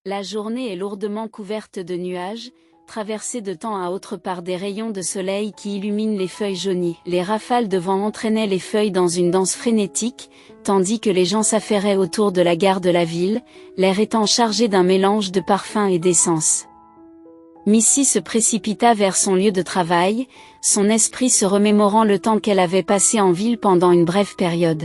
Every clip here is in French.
La journée est lourdement couverte de nuages, traversée de temps à autre par des rayons de soleil qui illuminent les feuilles jaunies. Les rafales de vent entraînaient les feuilles dans une danse frénétique, tandis que les gens s'affairaient autour de la gare de la ville, l'air étant chargé d'un mélange de parfums et d'essence. Missy se précipita vers son lieu de travail, son esprit se remémorant le temps qu'elle avait passé en ville pendant une brève période.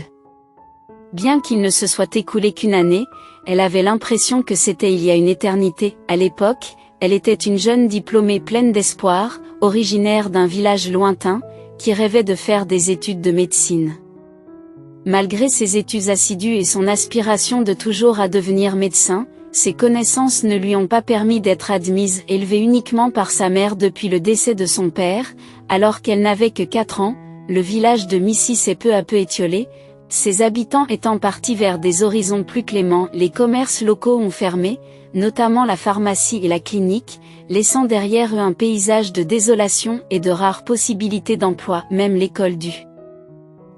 Bien qu'il ne se soit écoulé qu'une année, elle avait l'impression que c'était il y a une éternité. À l'époque, elle était une jeune diplômée pleine d'espoir, originaire d'un village lointain, qui rêvait de faire des études de médecine. Malgré ses études assidues et son aspiration de toujours à devenir médecin, ses connaissances ne lui ont pas permis d'être admise, élevée uniquement par sa mère depuis le décès de son père, alors qu'elle n'avait que 4 ans, le village de Missy s'est peu à peu étiolé, ses habitants étant partis vers des horizons plus cléments. Les commerces locaux ont fermé, notamment la pharmacie et la clinique, laissant derrière eux un paysage de désolation et de rares possibilités d'emploi. Même l'école du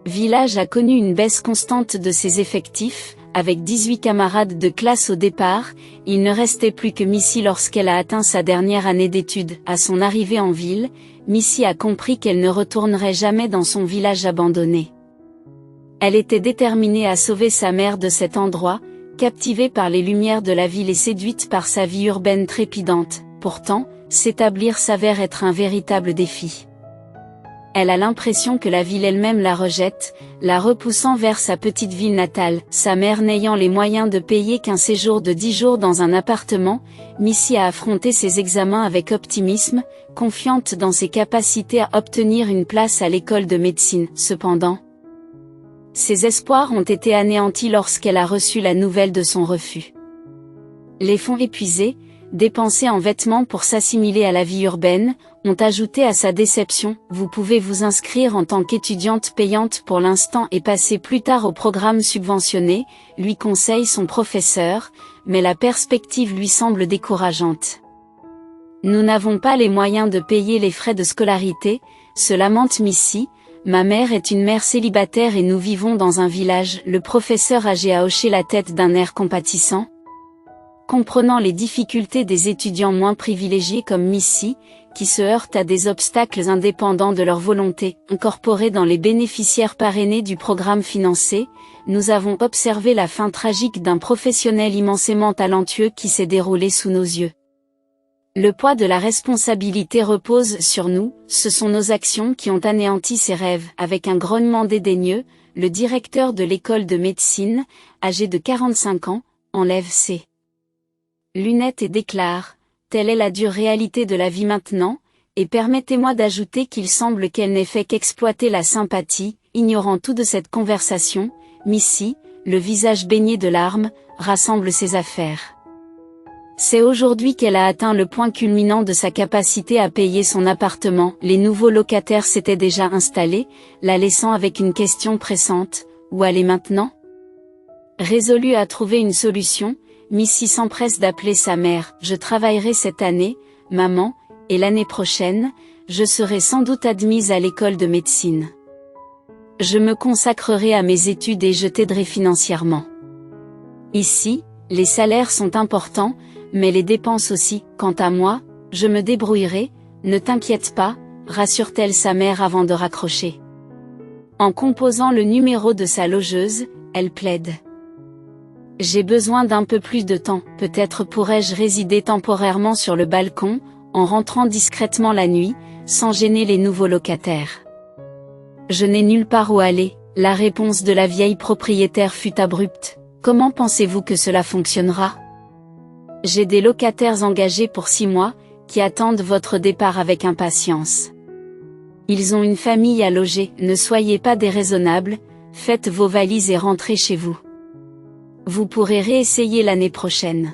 village a connu une baisse constante de ses effectifs. Avec 18 camarades de classe au départ, il ne restait plus que Missy lorsqu'elle a atteint sa dernière année d'études. À son arrivée en ville, Missy a compris qu'elle ne retournerait jamais dans son village abandonné. Elle était déterminée à sauver sa mère de cet endroit, captivée par les lumières de la ville et séduite par sa vie urbaine trépidante. Pourtant, s'établir s'avère être un véritable défi. Elle a l'impression que la ville elle-même la rejette, la repoussant vers sa petite ville natale. Sa mère n'ayant les moyens de payer qu'un séjour de 10 jours dans un appartement, Missy a affronté ses examens avec optimisme, confiante dans ses capacités à obtenir une place à l'école de médecine. Cependant, ses espoirs ont été anéantis lorsqu'elle a reçu la nouvelle de son refus. Les fonds épuisés, dépensés en vêtements pour s'assimiler à la vie urbaine, ont ajouté à sa déception. Vous pouvez vous inscrire en tant qu'étudiante payante pour l'instant et passer plus tard au programme subventionné, lui conseille son professeur, mais la perspective lui semble décourageante. Nous n'avons pas les moyens de payer les frais de scolarité, se lamente Missy. Ma mère est une mère célibataire et nous vivons dans un village. Le professeur âgé a hoché la tête d'un air compatissant. Comprenant les difficultés des étudiants moins privilégiés comme Missy, qui se heurtent à des obstacles indépendants de leur volonté. Incorporés dans les bénéficiaires parrainés du programme financé, nous avons observé la fin tragique d'un professionnel immensément talentueux qui s'est déroulé sous nos yeux. Le poids de la responsabilité repose sur nous, ce sont nos actions qui ont anéanti ses rêves. Avec un grognement dédaigneux, le directeur de l'école de médecine, âgé de 45 ans, enlève ses lunettes et déclare « Telle est la dure réalité de la vie maintenant, et permettez-moi d'ajouter qu'il semble qu'elle n'ait fait qu'exploiter la sympathie ». Ignorant tout de cette conversation, Missy, le visage baigné de larmes, rassemble ses affaires. C'est aujourd'hui qu'elle a atteint le point culminant de sa capacité à payer son appartement. Les nouveaux locataires s'étaient déjà installés, la laissant avec une question pressante, où aller maintenant? Résolue à trouver une solution, Missy s'empresse d'appeler sa mère. Je travaillerai cette année, maman, et l'année prochaine, je serai sans doute admise à l'école de médecine. Je me consacrerai à mes études et je t'aiderai financièrement. Ici, les salaires sont importants, mais les dépenses aussi. Quant à moi, je me débrouillerai, ne t'inquiète pas, rassure-t-elle sa mère avant de raccrocher. En composant le numéro de sa logeuse, elle plaide. J'ai besoin d'un peu plus de temps, peut-être pourrais-je résider temporairement sur le balcon, en rentrant discrètement la nuit, sans gêner les nouveaux locataires. Je n'ai nulle part où aller, la réponse de la vieille propriétaire fut abrupte. Comment pensez-vous que cela fonctionnera? J'ai des locataires engagés pour 6 mois, qui attendent votre départ avec impatience. Ils ont une famille à loger, ne soyez pas déraisonnables, faites vos valises et rentrez chez vous. Vous pourrez réessayer l'année prochaine.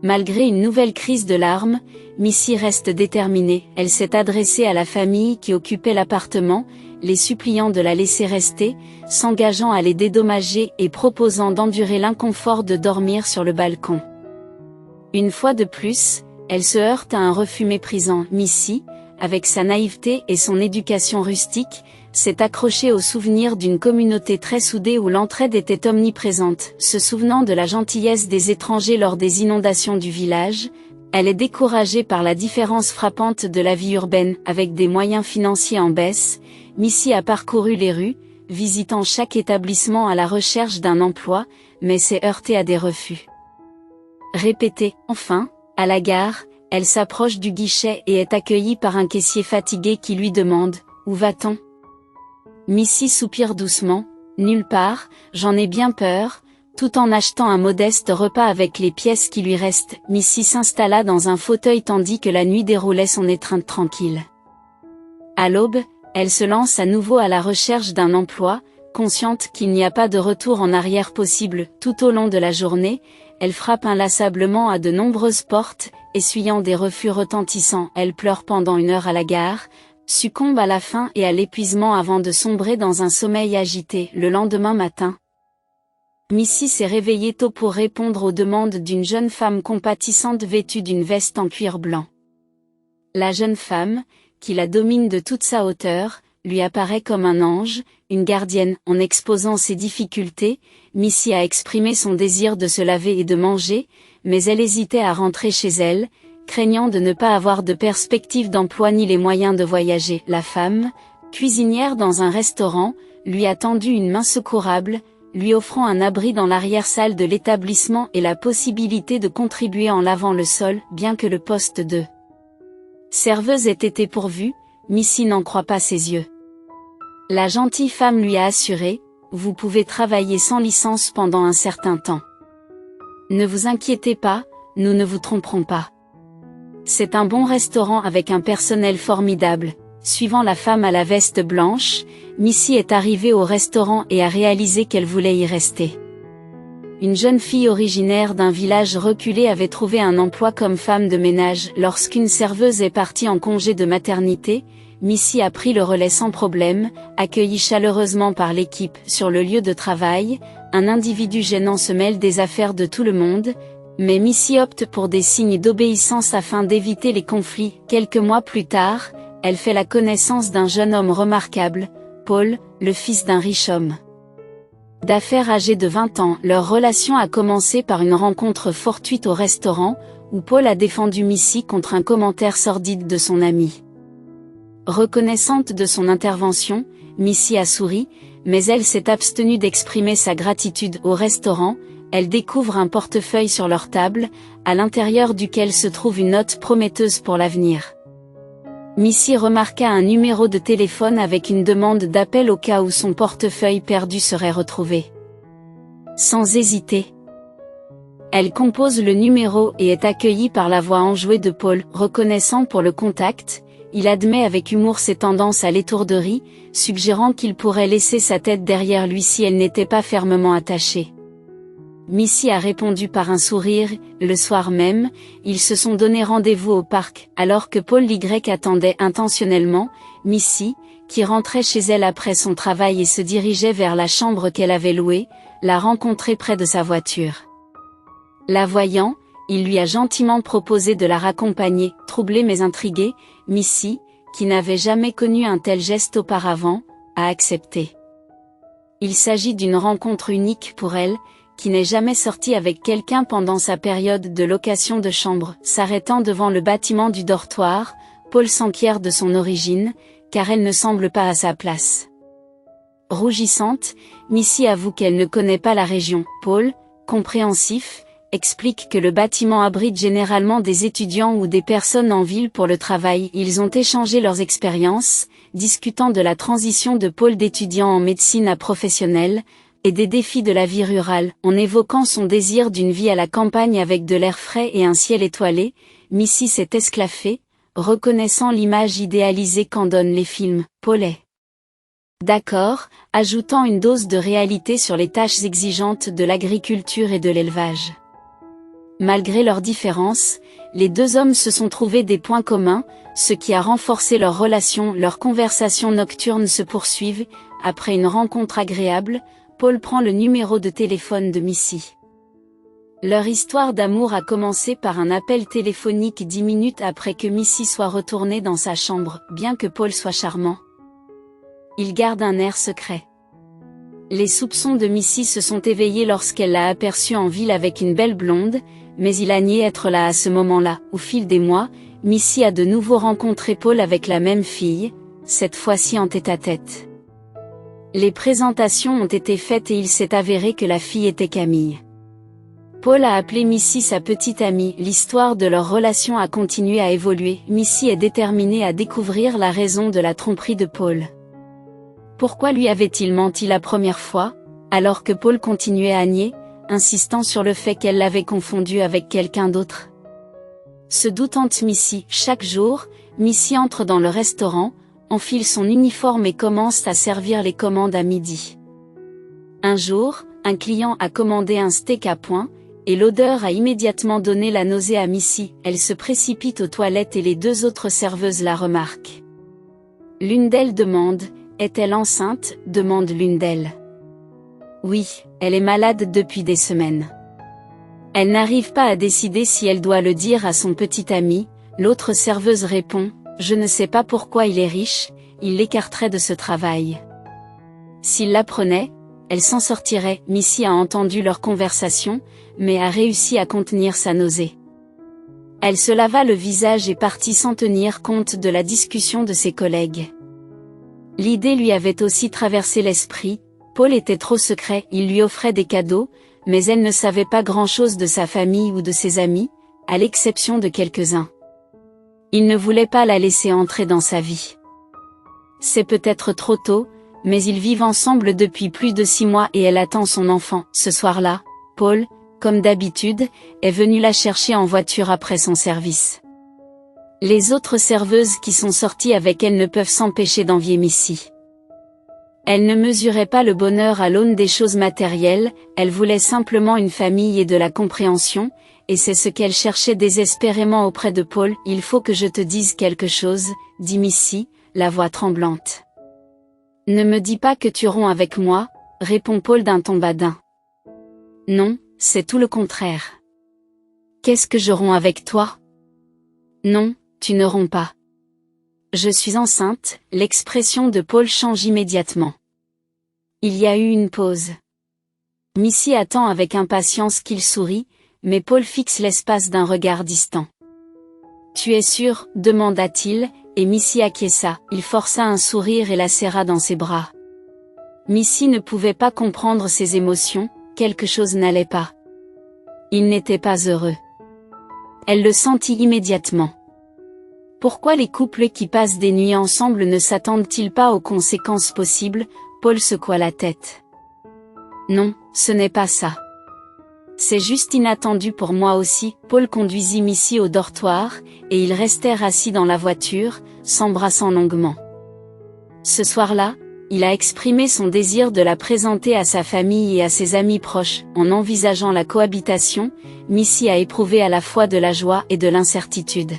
Malgré une nouvelle crise de larmes, Missy reste déterminée. Elle s'est adressée à la famille qui occupait l'appartement, les suppliant de la laisser rester, s'engageant à les dédommager et proposant d'endurer l'inconfort de dormir sur le balcon. Une fois de plus, elle se heurte à un refus méprisant. Missy, avec sa naïveté et son éducation rustique, s'est accrochée au souvenir d'une communauté très soudée où l'entraide était omniprésente. Se souvenant de la gentillesse des étrangers lors des inondations du village, elle est découragée par la différence frappante de la vie urbaine. Avec des moyens financiers en baisse, Missy a parcouru les rues, visitant chaque établissement à la recherche d'un emploi, mais s'est heurtée à des refus répétés. Enfin, à la gare, elle s'approche du guichet et est accueillie par un caissier fatigué qui lui demande « Où va-t-on » Missy soupire doucement « Nulle part, j'en ai bien peur », tout en achetant un modeste repas avec les pièces qui lui restent. Missy s'installa dans un fauteuil tandis que la nuit déroulait son étreinte tranquille. À l'aube, elle se lance à nouveau à la recherche d'un emploi, consciente qu'il n'y a pas de retour en arrière possible. Tout au long de la journée, elle frappe inlassablement à de nombreuses portes, essuyant des refus retentissants. Elle pleure pendant 1 heure à la gare, succombe à la faim et à l'épuisement avant de sombrer dans un sommeil agité. Le lendemain matin, Missy s'est réveillée tôt pour répondre aux demandes d'une jeune femme compatissante vêtue d'une veste en cuir blanc. La jeune femme, qui la domine de toute sa hauteur, lui apparaît comme un ange, une gardienne. En exposant ses difficultés, Missy a exprimé son désir de se laver et de manger, mais elle hésitait à rentrer chez elle, craignant de ne pas avoir de perspective d'emploi ni les moyens de voyager. La femme, cuisinière dans un restaurant, lui a tendu une main secourable, lui offrant un abri dans l'arrière-salle de l'établissement et la possibilité de contribuer en lavant le sol. Bien que le poste de serveuse ait été pourvu, Missy n'en croit pas ses yeux. La gentille femme lui a assuré « Vous pouvez travailler sans licence pendant un certain temps. Ne vous inquiétez pas, nous ne vous tromperons pas. C'est un bon restaurant avec un personnel formidable. » Suivant la femme à la veste blanche, Missy est arrivée au restaurant et a réalisé qu'elle voulait y rester. Une jeune fille originaire d'un village reculé avait trouvé un emploi comme femme de ménage. Lorsqu'une serveuse est partie en congé de maternité, Missy a pris le relais sans problème, accueillie chaleureusement par l'équipe. Sur le lieu de travail, un individu gênant se mêle des affaires de tout le monde, mais Missy opte pour des signes d'obéissance afin d'éviter les conflits. Quelques mois plus tard, elle fait la connaissance d'un jeune homme remarquable, Paul, le fils d'un riche homme d'affaires âgé de 20 ans. Leur relation a commencé par une rencontre fortuite au restaurant, où Paul a défendu Missy contre un commentaire sordide de son ami. Reconnaissante de son intervention, Missy a souri, mais elle s'est abstenue d'exprimer sa gratitude. Au restaurant, elle découvre un portefeuille sur leur table, à l'intérieur duquel se trouve une note prometteuse pour l'avenir. Missy remarqua un numéro de téléphone avec une demande d'appel au cas où son portefeuille perdu serait retrouvé. Sans hésiter, elle compose le numéro et est accueillie par la voix enjouée de Paul. Reconnaissant pour le contact, il admet avec humour ses tendances à l'étourderie, suggérant qu'il pourrait laisser sa tête derrière lui si elle n'était pas fermement attachée. Missy a répondu par un sourire. Le soir même, ils se sont donné rendez-vous au parc. Alors que Paul Y attendait intentionnellement, Missy, qui rentrait chez elle après son travail et se dirigeait vers la chambre qu'elle avait louée, l'a rencontré près de sa voiture. La voyant, il lui a gentiment proposé de la raccompagner. Troublée mais intriguée, Missy, qui n'avait jamais connu un tel geste auparavant, a accepté. Il s'agit d'une rencontre unique pour elle, qui n'est jamais sortie avec quelqu'un pendant sa période de location de chambre. S'arrêtant devant le bâtiment du dortoir, Paul s'enquiert de son origine, car elle ne semble pas à sa place. Rougissante, Missy avoue qu'elle ne connaît pas la région. Paul, compréhensif, explique que le bâtiment abrite généralement des étudiants ou des personnes en ville pour le travail. Ils ont échangé leurs expériences, discutant de la transition de Paul d'étudiant en médecine à professionnel, et des défis de la vie rurale. En évoquant son désir d'une vie à la campagne avec de l'air frais et un ciel étoilé, Missy s'est esclaffée, reconnaissant l'image idéalisée qu'en donnent les films. Paul est d'accord, ajoutant une dose de réalité sur les tâches exigeantes de l'agriculture et de l'élevage. Malgré leurs différences, les deux hommes se sont trouvés des points communs, ce qui a renforcé leur relation. Leurs conversations nocturnes se poursuivent. Après une rencontre agréable, Paul prend le numéro de téléphone de Missy. Leur histoire d'amour a commencé par un appel téléphonique 10 minutes après que Missy soit retournée dans sa chambre. Bien que Paul soit charmant, Il garde un air secret. Les soupçons de Missy se sont éveillés lorsqu'elle l'a aperçu en ville avec une belle blonde, mais il a nié être là à ce moment-là. Au fil des mois, Missy a de nouveau rencontré Paul avec la même fille, cette fois-ci en tête-à-tête. Les présentations ont été faites et il s'est avéré que la fille était Camille. Paul a appelé Missy sa petite amie. L'histoire de leur relation a continué à évoluer. Missy est déterminée à découvrir la raison de la tromperie de Paul. Pourquoi lui avait-il menti la première fois, alors que Paul continuait à nier, insistant sur le fait qu'elle l'avait confondu avec quelqu'un d'autre? Se doutant de Missy, chaque jour, Missy entre dans le restaurant, enfile son uniforme et commence à servir les commandes à midi. Un jour, un client a commandé un steak à point, et l'odeur a immédiatement donné la nausée à Missy. Elle se précipite aux toilettes et les deux autres serveuses la remarquent. L'une d'elles demande: est-elle enceinte? Demande l'une d'elles. Oui, elle est malade depuis des semaines. Elle n'arrive pas à décider si elle doit le dire à son petit ami. L'autre serveuse répond: je ne sais pas pourquoi il est riche, il l'écarterait de ce travail. S'il l'apprenait, elle s'en sortirait. Missy a entendu leur conversation, mais a réussi à contenir sa nausée. Elle se lava le visage et partit sans tenir compte de la discussion de ses collègues. L'idée lui avait aussi traversé l'esprit. Paul était trop secret, il lui offrait des cadeaux, mais elle ne savait pas grand-chose de sa famille ou de ses amis, à l'exception de quelques-uns. Il ne voulait pas la laisser entrer dans sa vie. C'est peut-être trop tôt, mais ils vivent ensemble depuis plus de 6 mois et elle attend son enfant. Ce soir-là, Paul, comme d'habitude, est venu la chercher en voiture après son service. Les autres serveuses qui sont sorties avec elle ne peuvent s'empêcher d'envier Missy. Elle ne mesurait pas le bonheur à l'aune des choses matérielles, elle voulait simplement une famille et de la compréhension, et c'est ce qu'elle cherchait désespérément auprès de Paul. Il faut que je te dise quelque chose, dit Missy, la voix tremblante. Ne me dis pas que tu romps avec moi, répond Paul d'un ton badin. Non, c'est tout le contraire. Qu'est-ce que je romps avec toi? Non, tu ne romps pas. Je suis enceinte. L'expression de Paul change immédiatement. Il y a eu une pause. Missy attend avec impatience qu'il sourie, mais Paul fixe l'espace d'un regard distant. Tu es sûr? Demanda-t-il, et Missy acquiesça. Il força un sourire et la serra dans ses bras. Missy ne pouvait pas comprendre ses émotions, quelque chose n'allait pas. Il n'était pas heureux. Elle le sentit immédiatement. Pourquoi les couples qui passent des nuits ensemble ne s'attendent-ils pas aux conséquences possibles? Paul secoua la tête. Non, ce n'est pas ça. C'est juste inattendu pour moi aussi. Paul conduisit Missy au dortoir, et ils restèrent assis dans la voiture, s'embrassant longuement. Ce soir-là, il a exprimé son désir de la présenter à sa famille et à ses amis proches. En envisageant la cohabitation, Missy a éprouvé à la fois de la joie et de l'incertitude.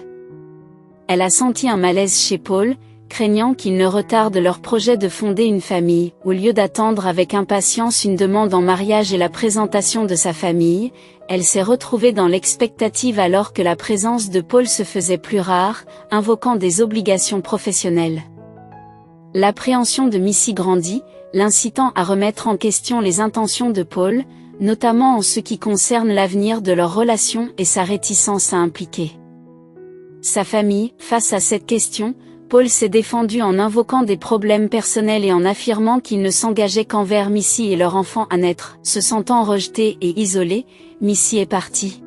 Elle a senti un malaise chez Paul, craignant qu'il ne retarde leur projet de fonder une famille. Au lieu d'attendre avec impatience une demande en mariage et la présentation de sa famille, elle s'est retrouvée dans l'expectative alors que la présence de Paul se faisait plus rare, invoquant des obligations professionnelles. L'appréhension de Missy grandit, l'incitant à remettre en question les intentions de Paul, notamment en ce qui concerne l'avenir de leur relation et sa réticence à impliquer sa famille. Face à cette question, Paul s'est défendu en invoquant des problèmes personnels et en affirmant qu'il ne s'engageait qu'envers Missy et leur enfant à naître. Se sentant rejetée et isolée, Missy est partie.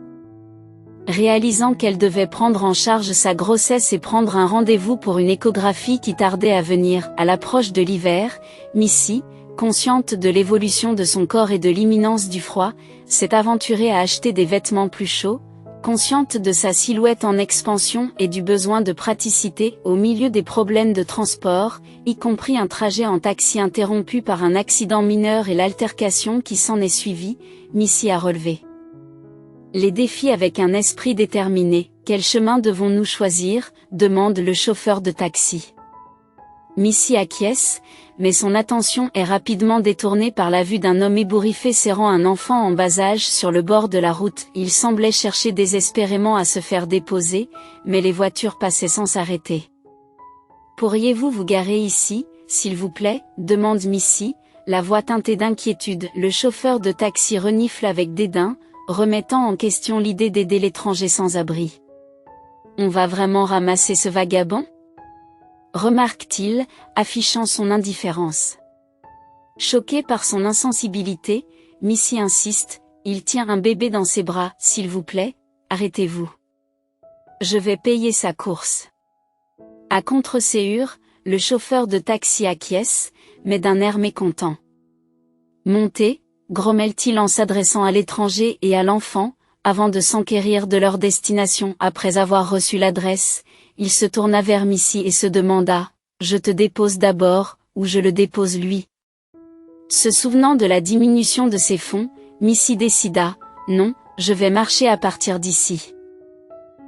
Réalisant qu'elle devait prendre en charge sa grossesse et prendre un rendez-vous pour une échographie qui tardait à venir, à l'approche de l'hiver, Missy, consciente de l'évolution de son corps et de l'imminence du froid, s'est aventurée à acheter des vêtements plus chauds, consciente de sa silhouette en expansion et du besoin de praticité au milieu des problèmes de transport, y compris un trajet en taxi interrompu par un accident mineur et l'altercation qui s'en est suivie, Missy a relevé les défis avec un esprit déterminé. Quel chemin devons-nous choisir? Demande le chauffeur de taxi. Missy acquiesce, mais son attention est rapidement détournée par la vue d'un homme ébouriffé serrant un enfant en bas âge sur le bord de la route. Il semblait chercher désespérément à se faire déposer, mais les voitures passaient sans s'arrêter. Pourriez-vous vous garer ici, s'il vous plaît, demande Missy, la voix teintée d'inquiétude. Le chauffeur de taxi renifle avec dédain, remettant en question l'idée d'aider l'étranger sans abri. On va vraiment ramasser ce vagabond ? Remarque-t-il, affichant son indifférence. Choqué par son insensibilité, Missy insiste, il tient un bébé dans ses bras, s'il vous plaît, arrêtez-vous. Je vais payer sa course. À contre-séhur, le chauffeur de taxi acquiesce, mais d'un air mécontent. Montez, grommelle-t-il en s'adressant à l'étranger et à l'enfant, avant de s'enquérir de leur destination. Après avoir reçu l'adresse, il se tourna vers Missy et se demanda, « Je te dépose d'abord, ou je le dépose lui ?» Se souvenant de la diminution de ses fonds, Missy décida, « Non, je vais marcher à partir d'ici.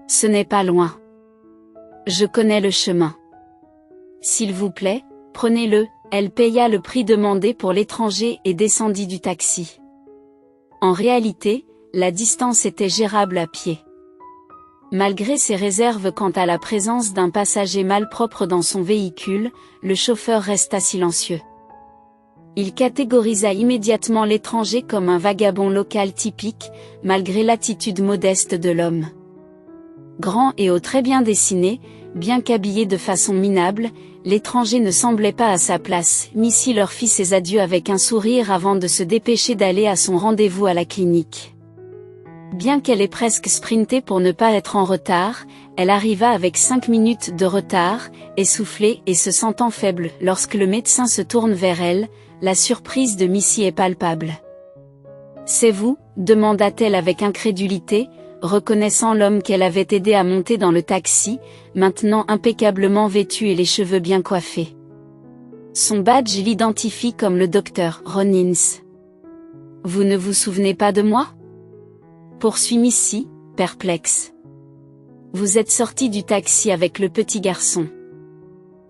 Ce n'est pas loin. Je connais le chemin. S'il vous plaît, prenez-le. » Elle paya le prix demandé pour l'étranger et descendit du taxi. En réalité, la distance était gérable à pied. Malgré ses réserves quant à la présence d'un passager malpropre dans son véhicule, le chauffeur resta silencieux. Il catégorisa immédiatement l'étranger comme un vagabond local typique, malgré l'attitude modeste de l'homme. Grand et très bien dessiné, bien qu'habillé de façon minable, l'étranger ne semblait pas à sa place. Missy leur fit ses adieux avec un sourire avant de se dépêcher d'aller à son rendez-vous à la clinique. Bien qu'elle ait presque sprinté pour ne pas être en retard, elle arriva avec 5 minutes de retard, essoufflée et se sentant faible. Lorsque le médecin se tourne vers elle, la surprise de Missy est palpable. « C'est vous ?» demanda-t-elle avec incrédulité, reconnaissant l'homme qu'elle avait aidé à monter dans le taxi, maintenant impeccablement vêtu et les cheveux bien coiffés. Son badge l'identifie comme le docteur Rollins. « Vous ne vous souvenez pas de moi ?» poursuit Missy, perplexe. « Vous êtes sorti du taxi avec le petit garçon. »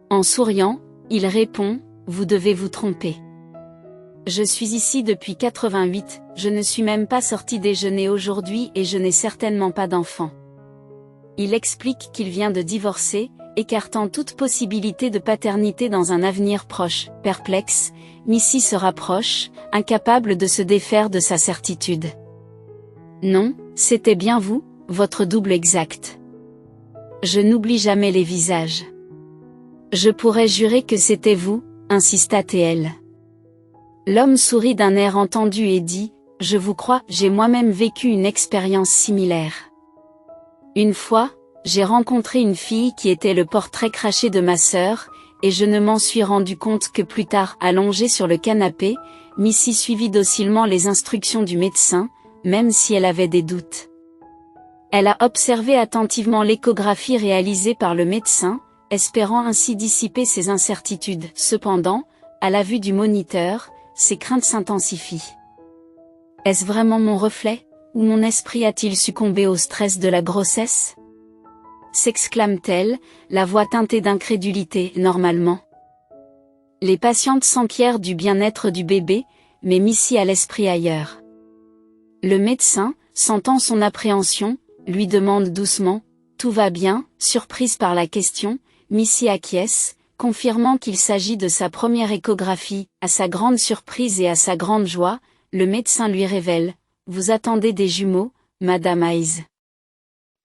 En souriant, il répond, « Vous devez vous tromper. Je suis ici depuis 88, je ne suis même pas sorti déjeuner aujourd'hui et je n'ai certainement pas d'enfant. » Il explique qu'il vient de divorcer, écartant toute possibilité de paternité dans un avenir proche. Perplexe, Missy se rapproche, incapable de se défaire de sa certitude. « Non, c'était bien vous, votre double exact. Je n'oublie jamais les visages. Je pourrais jurer que c'était vous, » insista-t-elle. L'homme sourit d'un air entendu et dit, « Je vous crois, j'ai moi-même vécu une expérience similaire. Une fois, j'ai rencontré une fille qui était le portrait craché de ma sœur, et je ne m'en suis rendu compte que plus tard. » Allongée sur le canapé, Missy suivit docilement les instructions du médecin, même si elle avait des doutes. Elle a observé attentivement l'échographie réalisée par le médecin, espérant ainsi dissiper ses incertitudes. Cependant, à la vue du moniteur, ses craintes s'intensifient. Est-ce vraiment mon reflet, ou mon esprit a-t-il succombé au stress de la grossesse ? S'exclame-t-elle, la voix teintée d'incrédulité. Normalement, les patientes s'enquièrent du bien-être du bébé, mais Missy a l'esprit ailleurs. Le médecin, sentant son appréhension, lui demande doucement, « Tout va bien ?» Surprise par la question, Missy acquiesce, confirmant qu'il s'agit de sa première échographie. À sa grande surprise et à sa grande joie, le médecin lui révèle, « Vous attendez des jumeaux, Madame Hayes. »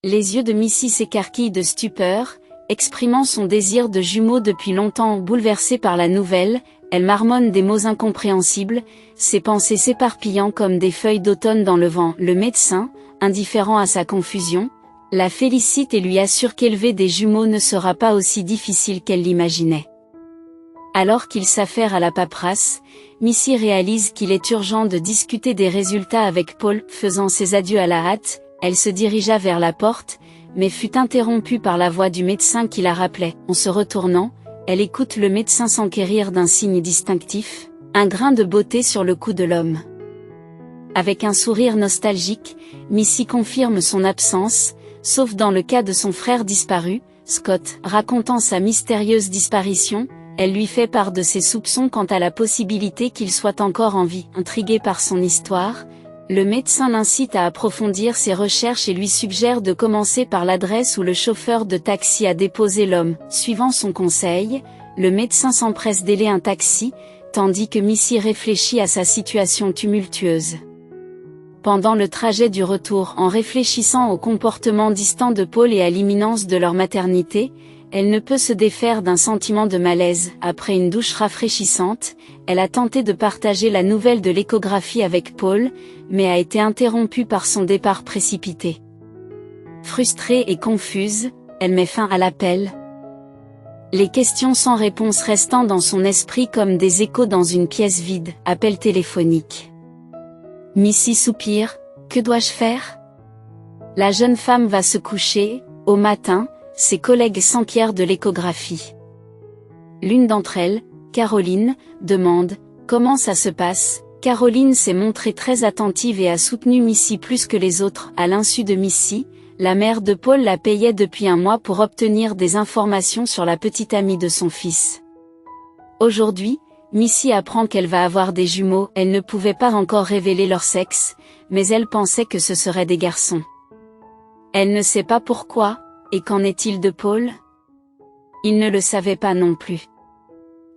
Les yeux de Missy s'écarquillent de stupeur, exprimant son désir de jumeaux depuis longtemps. Bouleversée par la nouvelle, elle marmonne des mots incompréhensibles, ses pensées s'éparpillant comme des feuilles d'automne dans le vent. Le médecin, indifférent à sa confusion, la félicite et lui assure qu'élever des jumeaux ne sera pas aussi difficile qu'elle l'imaginait. Alors qu'il s'affaire à la paperasse, Missy réalise qu'il est urgent de discuter des résultats avec Paul. Faisant ses adieux à la hâte, elle se dirigea vers la porte, mais fut interrompue par la voix du médecin qui la rappelait. En se retournant, elle écoute le médecin s'enquérir d'un signe distinctif, un grain de beauté sur le cou de l'homme. Avec un sourire nostalgique, Missy confirme son absence, sauf dans le cas de son frère disparu, Scott. Racontant sa mystérieuse disparition, elle lui fait part de ses soupçons quant à la possibilité qu'il soit encore en vie. Intrigué par son histoire, le médecin l'incite à approfondir ses recherches et lui suggère de commencer par l'adresse où le chauffeur de taxi a déposé l'homme. Suivant son conseil, le médecin s'empresse d'ailer un taxi, tandis que Missy réfléchit à sa situation tumultueuse. Pendant le trajet du retour, en réfléchissant au comportement distant de Paul et à l'imminence de leur maternité, elle ne peut se défaire d'un sentiment de malaise. Après une douche rafraîchissante, elle a tenté de partager la nouvelle de l'échographie avec Paul, mais a été interrompue par son départ précipité. Frustrée et confuse, elle met fin à l'appel. Les questions sans réponse restant dans son esprit comme des échos dans une pièce vide. Appel téléphonique. Missy soupire, que dois-je faire? La jeune femme va se coucher, au matin, ses collègues s'enquièrent de l'échographie. L'une d'entre elles, Caroline, demande, comment ça se passe? Caroline s'est montrée très attentive et a soutenu Missy plus que les autres. À l'insu de Missy, la mère de Paul la payait depuis un mois pour obtenir des informations sur la petite amie de son fils. Aujourd'hui, Missy apprend qu'elle va avoir des jumeaux. Elle ne pouvait pas encore révéler leur sexe, mais elle pensait que ce seraient des garçons. Elle ne sait pas pourquoi, et qu'en est-il de Paul? Il ne le savait pas non plus.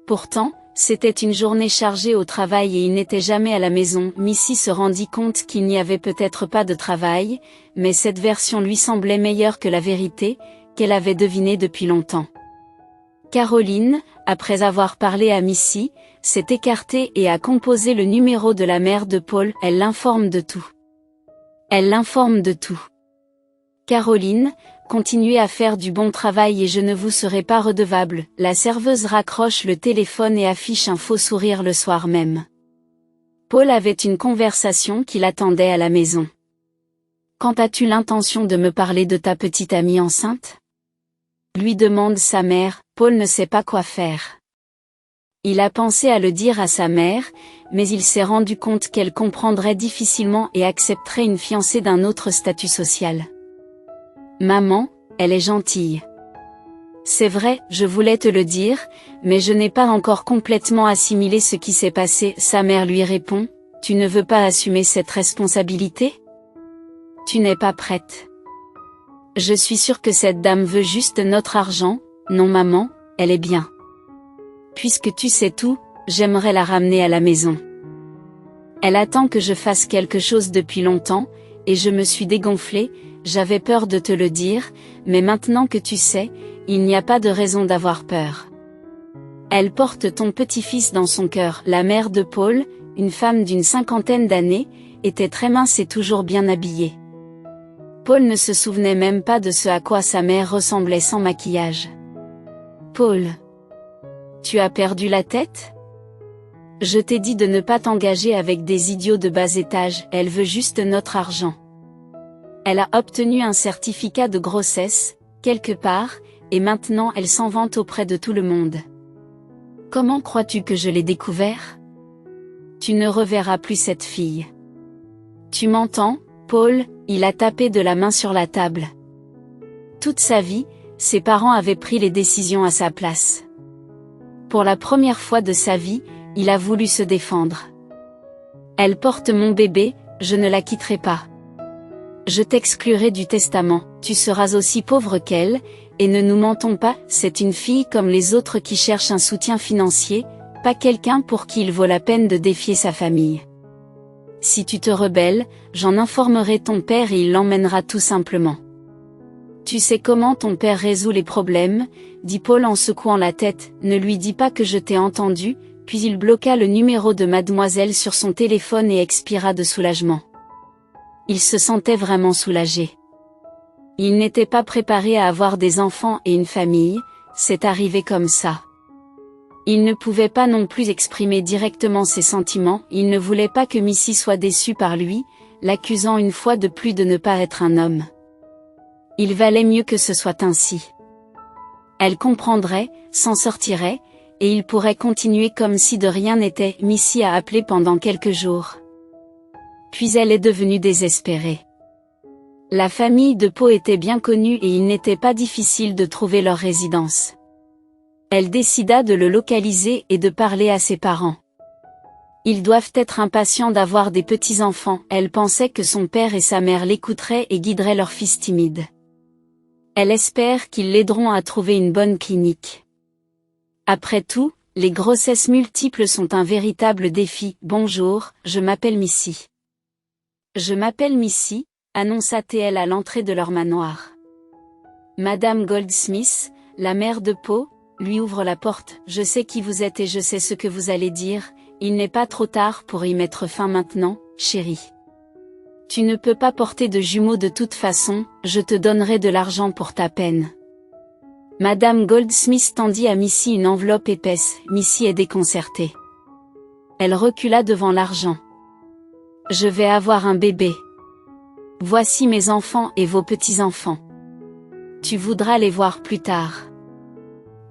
Pourtant, c'était une journée chargée au travail et il n'était jamais à la maison. Missy se rendit compte qu'il n'y avait peut-être pas de travail, mais cette version lui semblait meilleure que la vérité, qu'elle avait devinée depuis longtemps. Caroline, après avoir parlé à Missy, s'est écartée et a composé le numéro de la mère de Paul. Elle l'informe de tout. Caroline, continuez à faire du bon travail et je ne vous serai pas redevable. La serveuse raccroche le téléphone et affiche un faux sourire le soir même. Paul avait une conversation qui l'attendait à la maison. Quand as-tu l'intention de me parler de ta petite amie enceinte? Lui demande sa mère. Paul ne sait pas quoi faire. Il a pensé à le dire à sa mère, mais il s'est rendu compte qu'elle comprendrait difficilement et accepterait une fiancée d'un autre statut social. Maman, elle est gentille. C'est vrai, je voulais te le dire, mais je n'ai pas encore complètement assimilé ce qui s'est passé. Sa mère lui répond, tu ne veux pas assumer cette responsabilité? Tu n'es pas prête. Je suis sûre que cette dame veut juste notre argent. Non maman, elle est bien. Puisque tu sais tout, j'aimerais la ramener à la maison. Elle attend que je fasse quelque chose depuis longtemps, et je me suis dégonflée, j'avais peur de te le dire, mais maintenant que tu sais, il n'y a pas de raison d'avoir peur. Elle porte ton petit-fils dans son cœur. La mère de Paul, une femme d'une 50aine d'années, était très mince et toujours bien habillée. Paul ne se souvenait même pas de ce à quoi sa mère ressemblait sans maquillage. Paul. Tu as perdu la tête? Je t'ai dit de ne pas t'engager avec des idiots de bas étage, elle veut juste notre argent. Elle a obtenu un certificat de grossesse, quelque part, et maintenant elle s'en vante auprès de tout le monde. Comment crois-tu que je l'ai découvert? Tu ne reverras plus cette fille. Tu m'entends, Paul? Il a tapé de la main sur la table. Toute sa vie, ses parents avaient pris les décisions à sa place. Pour la première fois de sa vie, il a voulu se défendre. Elle porte mon bébé, je ne la quitterai pas. Je t'exclurai du testament, tu seras aussi pauvre qu'elle, et ne nous mentons pas, c'est une fille comme les autres qui cherche un soutien financier, pas quelqu'un pour qui il vaut la peine de défier sa famille. Si tu te rebelles, j'en informerai ton père et il l'emmènera tout simplement. Tu sais comment ton père résout les problèmes, dit Paul en secouant la tête, ne lui dis pas que je t'ai entendu, puis il bloqua le numéro de mademoiselle sur son téléphone et expira de soulagement. Il se sentait vraiment soulagé. Il n'était pas préparé à avoir des enfants et une famille, c'est arrivé comme ça. Il ne pouvait pas non plus exprimer directement ses sentiments, il ne voulait pas que Missy soit déçue par lui, l'accusant une fois de plus de ne pas être un homme. Il valait mieux que ce soit ainsi. Elle comprendrait, s'en sortirait, et il pourrait continuer comme si de rien n'était. Missy a appelé pendant quelques jours. Puis elle est devenue désespérée. La famille de Pau était bien connue et il n'était pas difficile de trouver leur résidence. Elle décida de le localiser et de parler à ses parents. Ils doivent être impatients d'avoir des petits-enfants. Elle pensait que son père et sa mère l'écouteraient et guideraient leur fils timide. Elle espère qu'ils l'aideront à trouver une bonne clinique. Après tout, les grossesses multiples sont un véritable défi. Bonjour, je m'appelle Missy. Je m'appelle Missy, annonça-t-elle à l'entrée de leur manoir. Madame Goldsmith, la mère de Poe, lui ouvre la porte. Je sais qui vous êtes et je sais ce que vous allez dire, il n'est pas trop tard pour y mettre fin maintenant, chérie. Tu ne peux pas porter de jumeaux de toute façon, je te donnerai de l'argent pour ta peine. Madame Goldsmith tendit à Missy une enveloppe épaisse. Missy est déconcertée. Elle recula devant l'argent. Je vais avoir un bébé. Voici mes enfants et vos petits-enfants. Tu voudras les voir plus tard.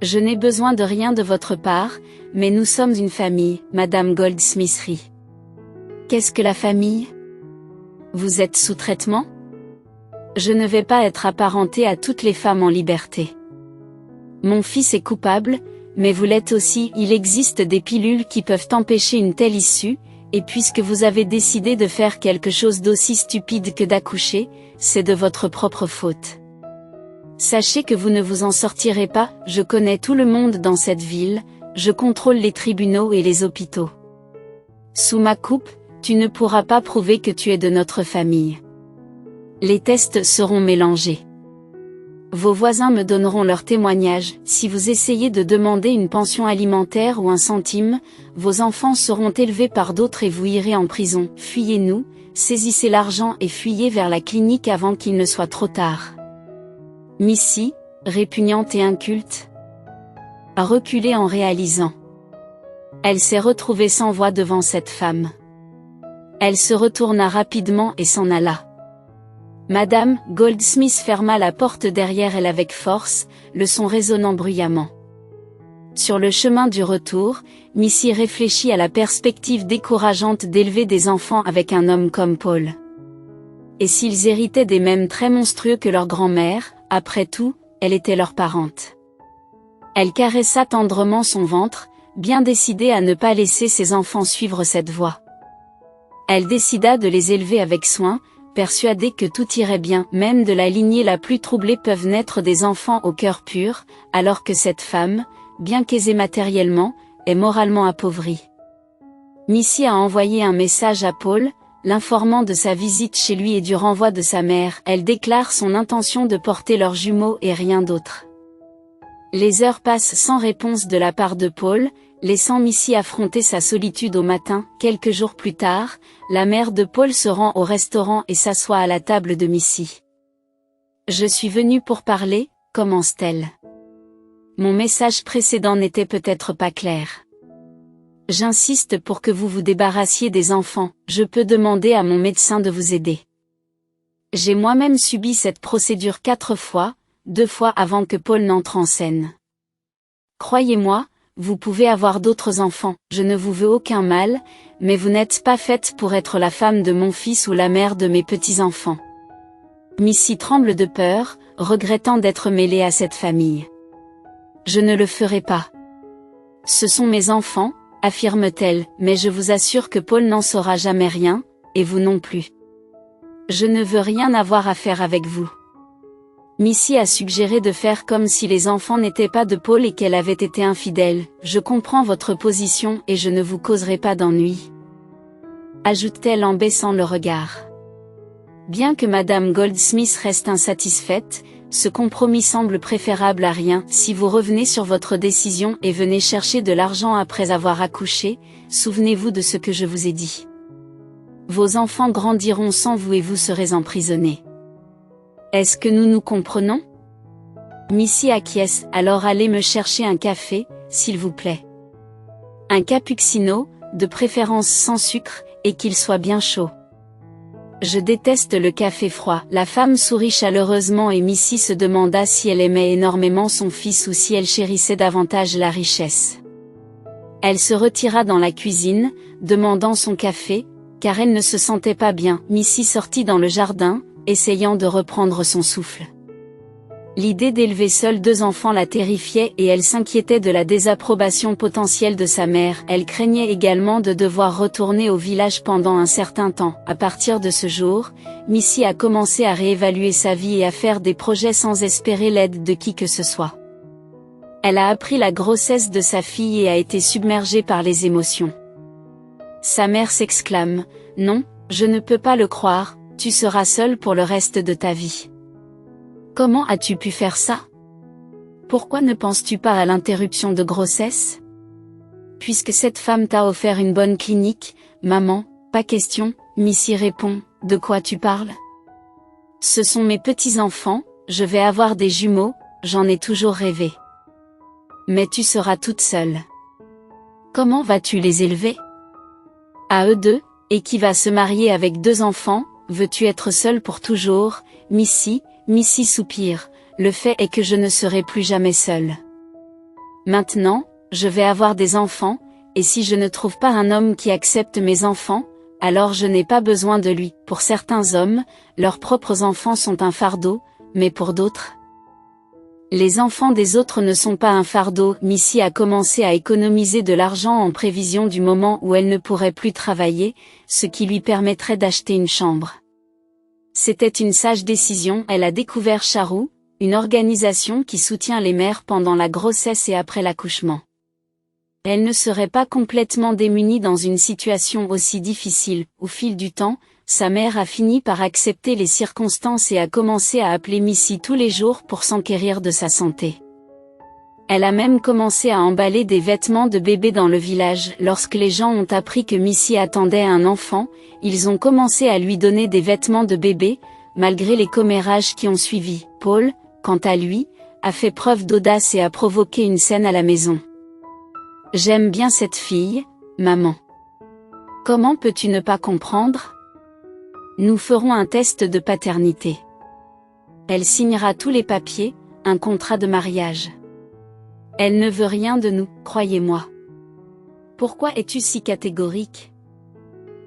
Je n'ai besoin de rien de votre part, mais nous sommes une famille, Madame Goldsmith rit. Qu'est-ce que la famille? Vous êtes sous traitement? Je ne vais pas être apparentée à toutes les femmes en liberté. Mon fils est coupable, mais vous l'êtes aussi. Il existe des pilules qui peuvent empêcher une telle issue, et puisque vous avez décidé de faire quelque chose d'aussi stupide que d'accoucher, c'est de votre propre faute. Sachez que vous ne vous en sortirez pas, je connais tout le monde dans cette ville, je contrôle les tribunaux et les hôpitaux. Sous ma coupe, tu ne pourras pas prouver que tu es de notre famille. Les tests seront mélangés. Vos voisins me donneront leur témoignage. Si vous essayez de demander une pension alimentaire ou un centime, vos enfants seront élevés par d'autres et vous irez en prison. Fuyez-nous, saisissez l'argent et fuyez vers la clinique avant qu'il ne soit trop tard. Missy, répugnante et inculte, a reculé en réalisant. Elle s'est retrouvée sans voix devant cette femme. Elle se retourna rapidement et s'en alla. Madame Goldsmith ferma la porte derrière elle avec force, le son résonnant bruyamment. Sur le chemin du retour, Missy réfléchit à la perspective décourageante d'élever des enfants avec un homme comme Paul. Et s'ils héritaient des mêmes traits monstrueux que leur grand-mère, après tout, elle était leur parente. Elle caressa tendrement son ventre, bien décidée à ne pas laisser ses enfants suivre cette voie. Elle décida de les élever avec soin, persuadée que tout irait bien. Même de la lignée la plus troublée peuvent naître des enfants au cœur pur, alors que cette femme, bien qu'aisée matériellement, est moralement appauvrie. Missy a envoyé un message à Paul, l'informant de sa visite chez lui et du renvoi de sa mère. Elle déclare son intention de porter leurs jumeaux et rien d'autre. Les heures passent sans réponse de la part de Paul, laissant Missy affronter sa solitude au matin. Quelques jours plus tard, la mère de Paul se rend au restaurant et s'assoit à la table de Missy. « Je suis venue pour parler », commence-t-elle. « Mon message précédent n'était peut-être pas clair. J'insiste pour que vous vous débarrassiez des enfants, je peux demander à mon médecin de vous aider. J'ai moi-même subi cette procédure 4 fois, 2 fois avant que Paul n'entre en scène. Croyez-moi, vous pouvez avoir d'autres enfants, je ne vous veux aucun mal, mais vous n'êtes pas faite pour être la femme de mon fils ou la mère de mes petits-enfants. » Missy tremble de peur, regrettant d'être mêlée à cette famille. « Je ne le ferai pas. Ce sont mes enfants, affirme-t-elle, mais je vous assure que Paul n'en saura jamais rien, et vous non plus. Je ne veux rien avoir à faire avec vous. » Missy a suggéré de faire comme si les enfants n'étaient pas de Paul et qu'elle avait été infidèle. « Je comprends votre position et je ne vous causerai pas d'ennui. » ajoute-t-elle en baissant le regard. Bien que Madame Goldsmith reste insatisfaite, ce compromis semble préférable à rien. Si vous revenez sur votre décision et venez chercher de l'argent après avoir accouché, souvenez-vous de ce que je vous ai dit. Vos enfants grandiront sans vous et vous serez emprisonnés. Est-ce que nous nous comprenons? Missy acquiesce. Alors allez me chercher un café, s'il vous plaît. Un cappuccino, de préférence sans sucre, et qu'il soit bien chaud. Je déteste le café froid. La femme sourit chaleureusement et Missy se demanda si elle aimait énormément son fils ou si elle chérissait davantage la richesse. Elle se retira dans la cuisine, demandant son café, car elle ne se sentait pas bien. Missy sortit dans le jardin, essayant de reprendre son souffle. L'idée d'élever seule 2 enfants la terrifiait et elle s'inquiétait de la désapprobation potentielle de sa mère. Elle craignait également de devoir retourner au village pendant un certain temps. À partir de ce jour, Missy a commencé à réévaluer sa vie et à faire des projets sans espérer l'aide de qui que ce soit. Elle a appris la grossesse de sa fille et a été submergée par les émotions. Sa mère s'exclame, « Non, je ne peux pas le croire, tu seras seule pour le reste de ta vie. Comment as-tu pu faire ça? Pourquoi ne penses-tu pas à l'interruption de grossesse? Puisque cette femme t'a offert une bonne clinique, maman, pas question. » Missy répond, « De quoi tu parles? Ce sont mes petits-enfants, je vais avoir des jumeaux, j'en ai toujours rêvé. Mais tu seras toute seule. Comment vas-tu les élever? À eux deux, et qui va se marier avec 2 enfants, veux-tu être seule pour toujours? Missy soupire, le fait est que je ne serai plus jamais seule. Maintenant, je vais avoir des enfants, et si je ne trouve pas un homme qui accepte mes enfants, alors je n'ai pas besoin de lui. Pour certains hommes, leurs propres enfants sont un fardeau, mais pour d'autres, les enfants des autres ne sont pas un fardeau. Missy a commencé à économiser de l'argent en prévision du moment où elle ne pourrait plus travailler, ce qui lui permettrait d'acheter une chambre. C'était une sage décision. Elle a découvert Charou, une organisation qui soutient les mères pendant la grossesse et après l'accouchement. Elle ne serait pas complètement démunie dans une situation aussi difficile. Au fil du temps, sa mère a fini par accepter les circonstances et a commencé à appeler Missy tous les jours pour s'enquérir de sa santé. Elle a même commencé à emballer des vêtements de bébé dans le village. Lorsque les gens ont appris que Missy attendait un enfant, ils ont commencé à lui donner des vêtements de bébé, malgré les commérages qui ont suivi. Paul, quant à lui, a fait preuve d'audace et a provoqué une scène à la maison. « J'aime bien cette fille, maman. Comment peux-tu ne pas comprendre? Nous ferons un test de paternité. Elle signera tous les papiers, un contrat de mariage. Elle ne veut rien de nous, croyez-moi. Pourquoi es-tu si catégorique?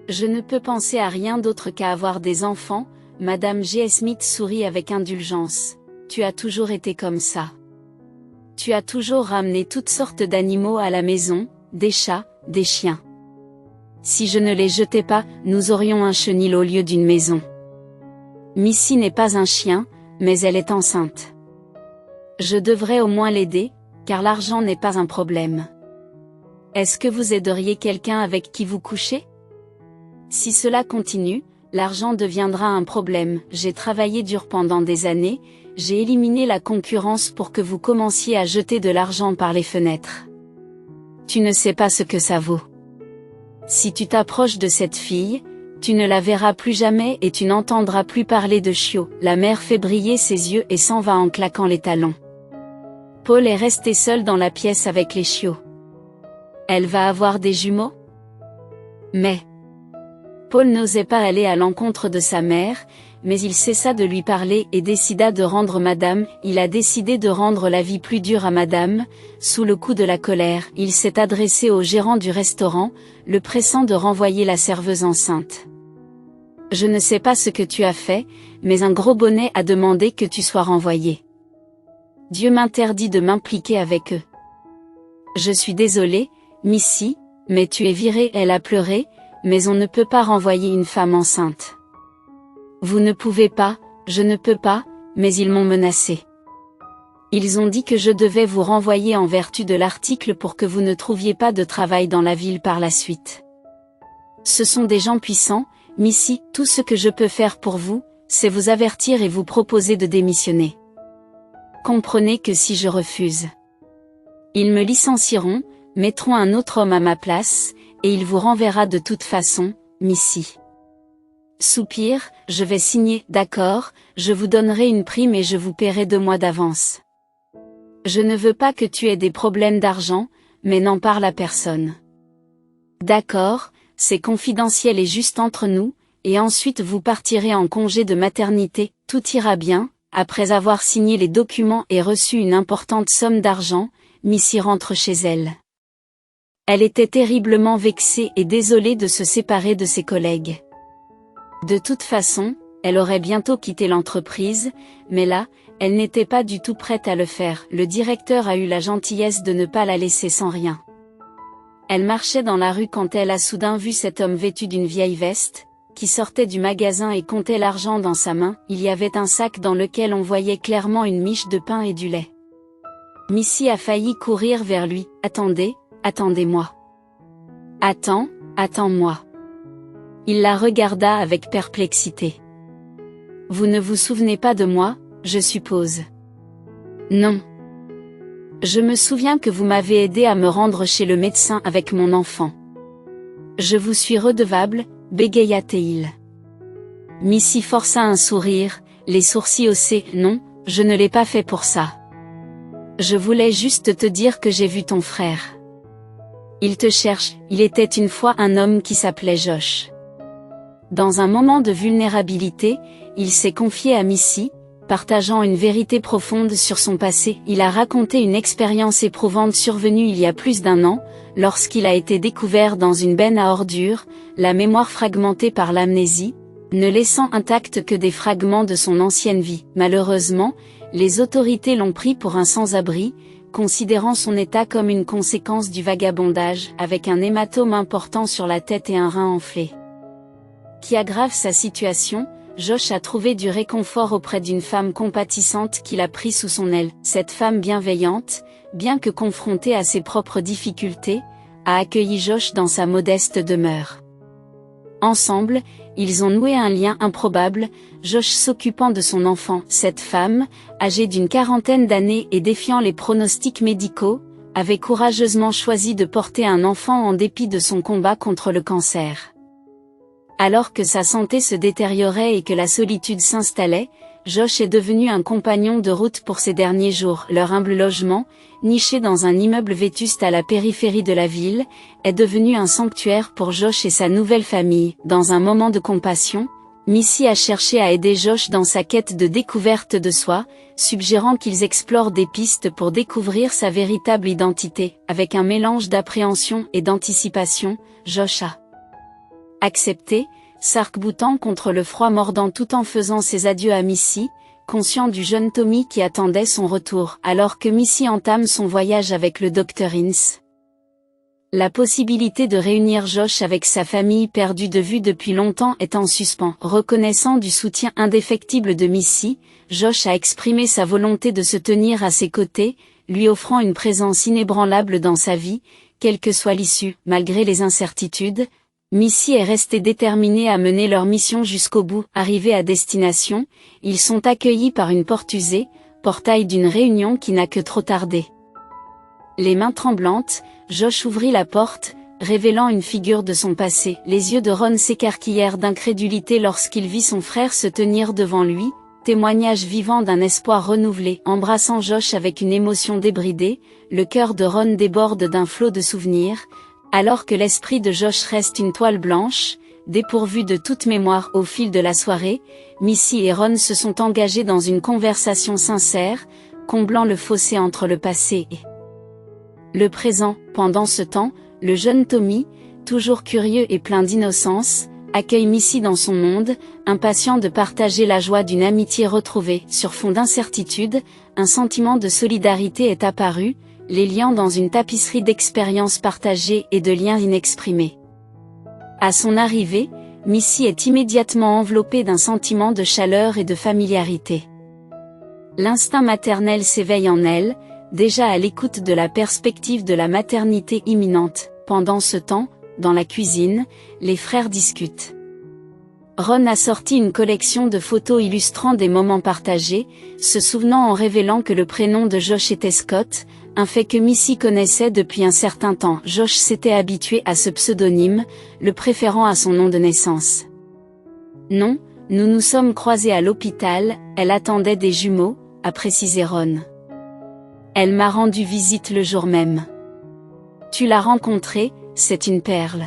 Je ne peux penser à rien d'autre qu'à avoir des enfants. » Madame G. Smith sourit avec indulgence. « Tu as toujours été comme ça. Tu as toujours ramené toutes sortes d'animaux à la maison, des chats, des chiens. Si je ne les jetais pas, nous aurions un chenil au lieu d'une maison. Missy n'est pas un chien, mais elle est enceinte. Je devrais au moins l'aider, car l'argent n'est pas un problème. Est-ce que vous aideriez quelqu'un avec qui vous couchez? Si cela continue, l'argent deviendra un problème. J'ai travaillé dur pendant des années, j'ai éliminé la concurrence pour que vous commenciez à jeter de l'argent par les fenêtres. Tu ne sais pas ce que ça vaut. Si tu t'approches de cette fille, tu ne la verras plus jamais et tu n'entendras plus parler de chiots. » La mère fait briller ses yeux et s'en va en claquant les talons. Paul est resté seul dans la pièce avec les chiots. Elle va avoir des jumeaux? Mais Paul n'osait pas aller à l'encontre de sa mère, mais il cessa de lui parler et décida de rendre Madame. Il a décidé de rendre la vie plus dure à Madame. Sous le coup de la colère, il s'est adressé au gérant du restaurant, le pressant de renvoyer la serveuse enceinte. « Je ne sais pas ce que tu as fait, mais un gros bonnet a demandé que tu sois renvoyé. Dieu m'interdit de m'impliquer avec eux. Je suis désolée, Missy, mais tu es virée. » Elle a pleuré, mais on ne peut pas renvoyer une femme enceinte. Vous ne pouvez pas, je ne peux pas, mais ils m'ont menacé. Ils ont dit que je devais vous renvoyer en vertu de l'article pour que vous ne trouviez pas de travail dans la ville par la suite. Ce sont des gens puissants, Missy, tout ce que je peux faire pour vous, c'est vous avertir et vous proposer de démissionner. Comprenez que si je refuse, ils me licencieront, mettront un autre homme à ma place, et il vous renverra de toute façon, Missy. Soupir, je vais signer, d'accord, je vous donnerai une prime et je vous paierai 2 mois d'avance. Je ne veux pas que tu aies des problèmes d'argent, mais n'en parle à personne. D'accord, c'est confidentiel et juste entre nous, et ensuite vous partirez en congé de maternité, tout ira bien. » Après avoir signé les documents et reçu une importante somme d'argent, Missy rentre chez elle. Elle était terriblement vexée et désolée de se séparer de ses collègues. De toute façon, elle aurait bientôt quitté l'entreprise, mais là, elle n'était pas du tout prête à le faire. Le directeur a eu la gentillesse de ne pas la laisser sans rien. Elle marchait dans la rue quand elle a soudain vu cet homme vêtu d'une vieille veste, qui sortait du magasin et comptait l'argent dans sa main. Il y avait un sac dans lequel on voyait clairement une miche de pain et du lait. Missy a failli courir vers lui. « Attendez, attendez-moi. Attends, attends-moi. » Il la regarda avec perplexité. « Vous ne vous souvenez pas de moi, je suppose. » « Non. Je me souviens que vous m'avez aidé à me rendre chez le médecin avec mon enfant. Je vous suis redevable, bégaya-t-il. Missy força un sourire, les sourcils haussés. « Non, je ne l'ai pas fait pour ça. Je voulais juste te dire que j'ai vu ton frère. Il te cherche. » Il était une fois un homme qui s'appelait Josh. Dans un moment de vulnérabilité, il s'est confié à Missy, partageant une vérité profonde sur son passé. Il a raconté une expérience éprouvante survenue il y a plus d'1 an, lorsqu'il a été découvert dans une benne à ordures, la mémoire fragmentée par l'amnésie, ne laissant intacts que des fragments de son ancienne vie. Malheureusement, les autorités l'ont pris pour un sans-abri, considérant son état comme une conséquence du vagabondage, avec un hématome important sur la tête et un rein enflé. Qui aggrave sa situation, Josh a trouvé du réconfort auprès d'une femme compatissante qu'il a pris sous son aile. Cette femme bienveillante, bien que confrontée à ses propres difficultés, a accueilli Josh dans sa modeste demeure. Ensemble, ils ont noué un lien improbable, Josh s'occupant de son enfant. Cette femme, âgée d'une 40aine d'années et défiant les pronostics médicaux, avait courageusement choisi de porter un enfant en dépit de son combat contre le cancer. Alors que sa santé se détériorait et que la solitude s'installait, Josh est devenu un compagnon de route pour ces derniers jours. Leur humble logement, niché dans un immeuble vétuste à la périphérie de la ville, est devenu un sanctuaire pour Josh et sa nouvelle famille. Dans un moment de compassion, Missy a cherché à aider Josh dans sa quête de découverte de soi, suggérant qu'ils explorent des pistes pour découvrir sa véritable identité. Avec un mélange d'appréhension et d'anticipation, Josh a accepté, s'arc-boutant contre le froid mordant tout en faisant ses adieux à Missy, conscient du jeune Tommy qui attendait son retour. Alors que Missy entame son voyage avec le Dr. Ince, la possibilité de réunir Josh avec sa famille perdue de vue depuis longtemps est en suspens. Reconnaissant du soutien indéfectible de Missy, Josh a exprimé sa volonté de se tenir à ses côtés, lui offrant une présence inébranlable dans sa vie, quelle que soit l'issue. Malgré les incertitudes, Missy est restée déterminée à mener leur mission jusqu'au bout. Arrivés à destination, ils sont accueillis par une porte usée, portail d'une réunion qui n'a que trop tardé. Les mains tremblantes, Josh ouvrit la porte, révélant une figure de son passé. Les yeux de Ron s'écarquillèrent d'incrédulité lorsqu'il vit son frère se tenir devant lui, témoignage vivant d'un espoir renouvelé. Embrassant Josh avec une émotion débridée, le cœur de Ron déborde d'un flot de souvenirs, alors que l'esprit de Josh reste une toile blanche, dépourvue de toute mémoire. Au fil de la soirée, Missy et Ron se sont engagés dans une conversation sincère, comblant le fossé entre le passé et le présent. Pendant ce temps, le jeune Tommy, toujours curieux et plein d'innocence, accueille Missy dans son monde, impatient de partager la joie d'une amitié retrouvée. Sur fond d'incertitude, un sentiment de solidarité est apparu, les liant dans une tapisserie d'expériences partagées et de liens inexprimés. À son arrivée, Missy est immédiatement enveloppée d'un sentiment de chaleur et de familiarité. L'instinct maternel s'éveille en elle, déjà à l'écoute de la perspective de la maternité imminente. Pendant ce temps, dans la cuisine, les frères discutent. Ron a sorti une collection de photos illustrant des moments partagés, se souvenant en révélant que le prénom de Josh était Scott, un fait que Missy connaissait depuis un certain temps. Josh s'était habitué à ce pseudonyme, le préférant à son nom de naissance. Non, nous nous sommes croisés à l'hôpital, elle attendait des jumeaux, a précisé Ron. Elle m'a rendu visite le jour même. Tu l'as rencontrée, c'est une perle.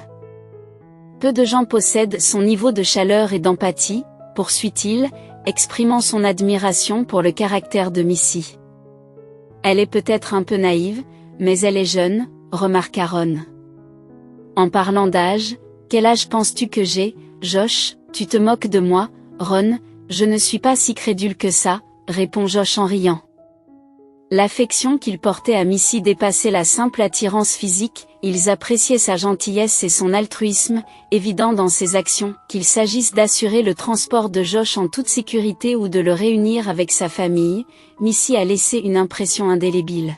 Peu de gens possèdent son niveau de chaleur et d'empathie, poursuit-il, exprimant son admiration pour le caractère de Missy. Elle est peut-être un peu naïve, mais elle est jeune, remarqua Ron. En parlant d'âge, quel âge penses-tu que j'ai, Josh? Tu te moques de moi, Ron? Je ne suis pas si crédule que ça, répond Josh en riant. L'affection qu'il portait à Missy dépassait la simple attirance physique, ils appréciaient sa gentillesse et son altruisme, évident dans ses actions, qu'il s'agisse d'assurer le transport de Josh en toute sécurité ou de le réunir avec sa famille, Missy a laissé une impression indélébile.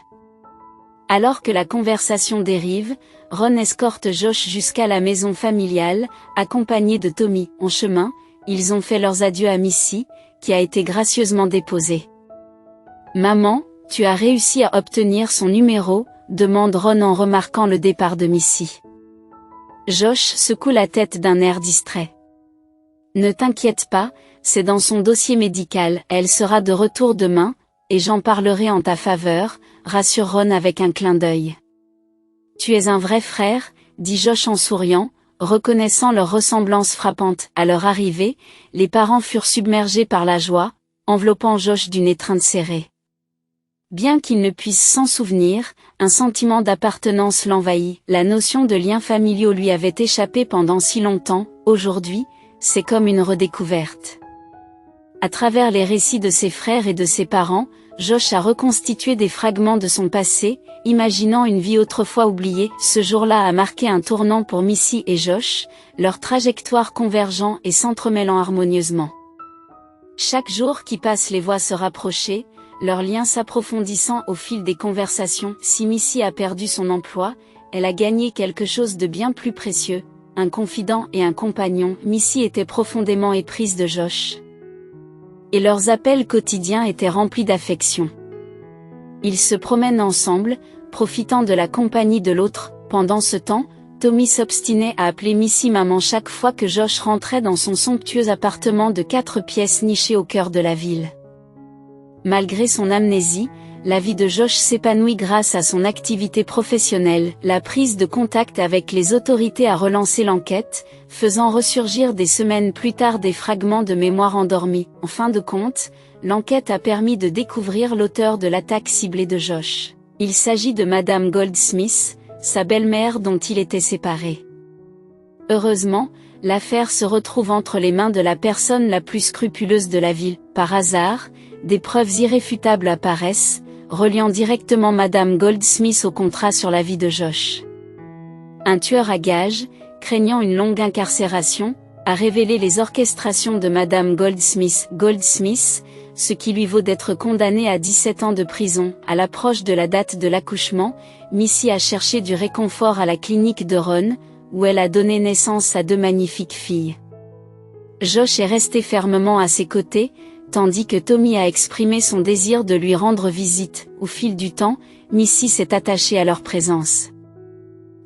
Alors que la conversation dérive, Ron escorte Josh jusqu'à la maison familiale, accompagné de Tommy. En chemin, ils ont fait leurs adieux à Missy, qui a été gracieusement déposée. « Maman, tu as réussi à obtenir son numéro ?» demande Ron en remarquant le départ de Missy. Josh secoue la tête d'un air distrait. « Ne t'inquiète pas, c'est dans son dossier médical, elle sera de retour demain, et j'en parlerai en ta faveur, rassure Ron avec un clin d'œil. Tu es un vrai frère, dit Josh en souriant, reconnaissant leur ressemblance frappante. À leur arrivée, les parents furent submergés par la joie, enveloppant Josh d'une étreinte serrée. Bien qu'il ne puisse s'en souvenir, un sentiment d'appartenance l'envahit. La notion de liens familiaux lui avait échappé pendant si longtemps, aujourd'hui, c'est comme une redécouverte. À travers les récits de ses frères et de ses parents, Josh a reconstitué des fragments de son passé, imaginant une vie autrefois oubliée. Ce jour-là a marqué un tournant pour Missy et Josh, leurs trajectoires convergeant et s'entremêlant harmonieusement. Chaque jour qui passe les voix se rapprochaient, leurs liens s'approfondissant au fil des conversations. Si Missy a perdu son emploi, elle a gagné quelque chose de bien plus précieux, un confident et un compagnon. Missy était profondément éprise de Josh. Et leurs appels quotidiens étaient remplis d'affection. Ils se promènent ensemble, profitant de la compagnie de l'autre. Pendant ce temps, Tommy s'obstinait à appeler Missy maman chaque fois que Josh rentrait dans son somptueux appartement de 4 pièces niché au cœur de la ville. Malgré son amnésie, la vie de Josh s'épanouit grâce à son activité professionnelle. La prise de contact avec les autorités a relancé l'enquête, faisant ressurgir des semaines plus tard des fragments de mémoire endormis. En fin de compte, l'enquête a permis de découvrir l'auteur de l'attaque ciblée de Josh. Il s'agit de Madame Goldsmith, sa belle-mère dont il était séparé. Heureusement, l'affaire se retrouve entre les mains de la personne la plus scrupuleuse de la ville. Par hasard, des preuves irréfutables apparaissent, reliant directement Madame Goldsmith au contrat sur la vie de Josh. Un tueur à gages, craignant une longue incarcération, a révélé les orchestrations de Madame Goldsmith, ce qui lui vaut d'être condamnée à 17 ans de prison. À l'approche de la date de l'accouchement, Missy a cherché du réconfort à la clinique de Ron, où elle a donné naissance à 2 magnifiques filles. Josh est resté fermement à ses côtés, tandis que Tommy a exprimé son désir de lui rendre visite. Au fil du temps, Missy s'est attachée à leur présence.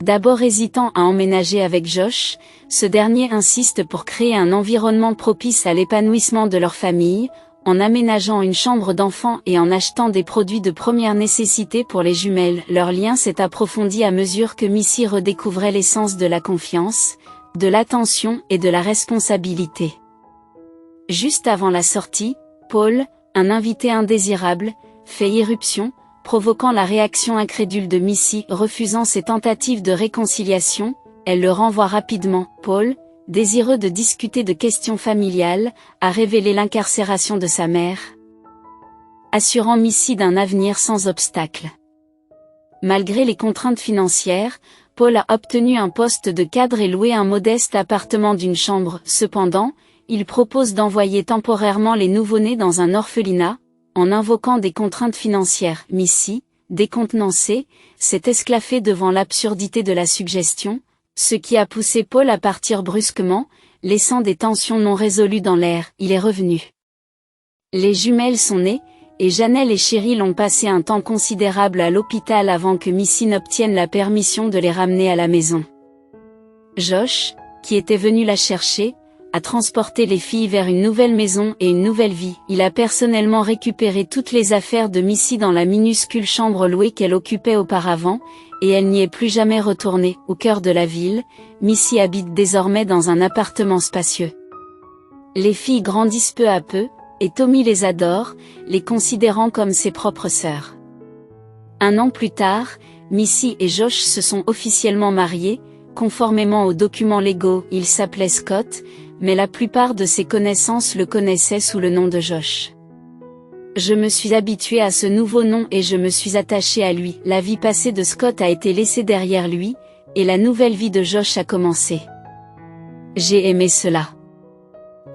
D'abord hésitant à emménager avec Josh, ce dernier insiste pour créer un environnement propice à l'épanouissement de leur famille, en aménageant une chambre d'enfant et en achetant des produits de première nécessité pour les jumelles. Leur lien s'est approfondi à mesure que Missy redécouvrait l'essence de la confiance, de l'attention et de la responsabilité. Juste avant la sortie, Paul, un invité indésirable, fait irruption, provoquant la réaction incrédule de Missy. Refusant ses tentatives de réconciliation, elle le renvoie rapidement. Paul, désireux de discuter de questions familiales, a révélé l'incarcération de sa mère, assurant Missy d'un avenir sans obstacle. Malgré les contraintes financières, Paul a obtenu un poste de cadre et loué un modeste appartement d'une chambre. Cependant, il propose d'envoyer temporairement les nouveau-nés dans un orphelinat, en invoquant des contraintes financières. Missy, décontenancée, s'est esclaffée devant l'absurdité de la suggestion, ce qui a poussé Paul à partir brusquement, laissant des tensions non résolues dans l'air. Il est revenu. Les jumelles sont nées, et Janelle et Cheryl ont passé un temps considérable à l'hôpital avant que Missy n'obtienne la permission de les ramener à la maison. Josh, qui était venu la chercher, a transporté les filles vers une nouvelle maison et une nouvelle vie. Il a personnellement récupéré toutes les affaires de Missy dans la minuscule chambre louée qu'elle occupait auparavant, et elle n'y est plus jamais retournée. Au cœur de la ville, Missy habite désormais dans un appartement spacieux. Les filles grandissent peu à peu, et Tommy les adore, les considérant comme ses propres sœurs. 1 an plus tard, Missy et Josh se sont officiellement mariés, conformément aux documents légaux. Il s'appelait Scott, mais la plupart de ses connaissances le connaissaient sous le nom de Josh. Je me suis habituée à ce nouveau nom et je me suis attachée à lui. La vie passée de Scott a été laissée derrière lui, et la nouvelle vie de Josh a commencé. J'ai aimé cela.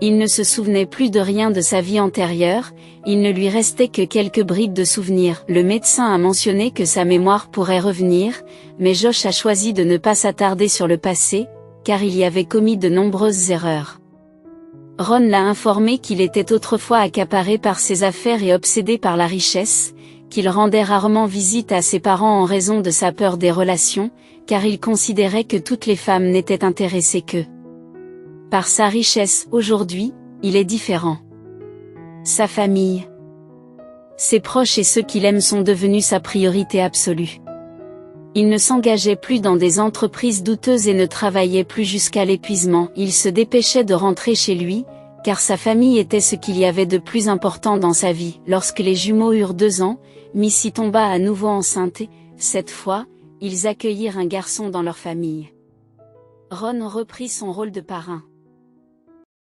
Il ne se souvenait plus de rien de sa vie antérieure, il ne lui restait que quelques bribes de souvenirs. Le médecin a mentionné que sa mémoire pourrait revenir, mais Josh a choisi de ne pas s'attarder sur le passé, car il y avait commis de nombreuses erreurs. Ron l'a informé qu'il était autrefois accaparé par ses affaires et obsédé par la richesse, qu'il rendait rarement visite à ses parents en raison de sa peur des relations, car il considérait que toutes les femmes n'étaient intéressées que par sa richesse. Aujourd'hui, il est différent. Sa famille, ses proches et ceux qu'il aime sont devenus sa priorité absolue. Il ne s'engageait plus dans des entreprises douteuses et ne travaillait plus jusqu'à l'épuisement. Il se dépêchait de rentrer chez lui, car sa famille était ce qu'il y avait de plus important dans sa vie. Lorsque les jumeaux eurent 2 ans, Missy tomba à nouveau enceinte et, cette fois, ils accueillirent un garçon dans leur famille. Ron reprit son rôle de parrain.